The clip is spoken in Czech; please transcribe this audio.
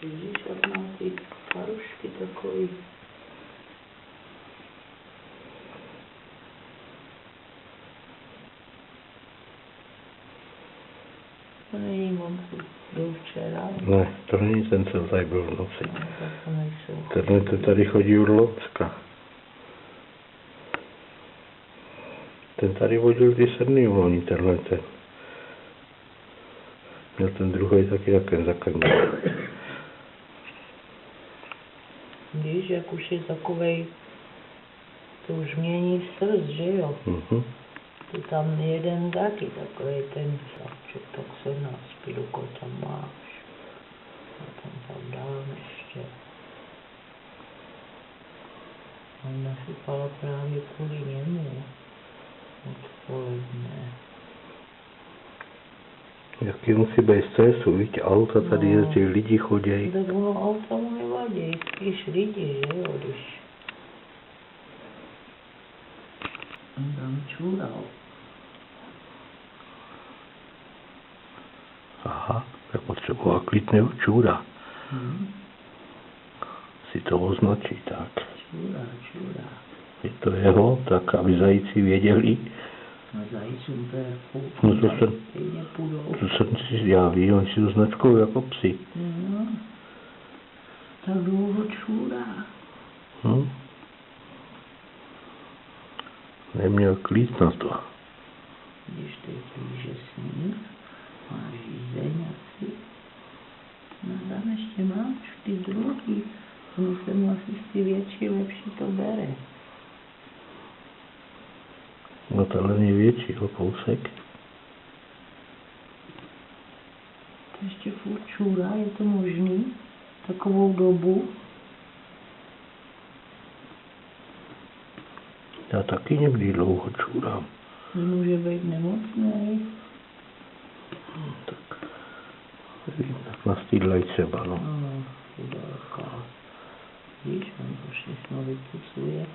Vidíš, jak má ty parušky takový. To není moc do včera. Ne, to není ten, co tady byl v noci. No, tak to nejsou. Tenhle tady chodí od Locka. Ten tady vodil ty srny loni, tenhle ten. Měl ten druhý taky takový zakrněný. Víš, jak už je takovej, to už mění srst, že jo? To tam jeden taky takovej ten savček, tak se na spilko tam máš. A tam dám ještě. On nasypala právě kvůli němu. Odpoledne. Jaký musí být stresu, víte, auta tady jezdí, lidi chodějí. Tak ono auta mu nevadí, spíš lidi, že jo, když on tam čural. Aha, tak potřeboval klid nebo čůra. Si to označí tak. Čura. Je to jeho, tak aby zajíci věděli. No zajícům to je No to jsem si já ví, oni si to značkují jako psi. No, tak dlouho čurá. Neměl klid na to. Když teď že sníh, máš jízeň asi. No tam ještě máš ty druhý. Myslím, asi ty větší, lepší to bere. No tohle je větší, o kousek. To ještě furt čůra, je to možný? Takovou dobu? Já taky někdy dlouho čůrám. Může být nemocný. Tak na stýdlej třeba, no. Chudálka. Víš, on to všechno vypisuje.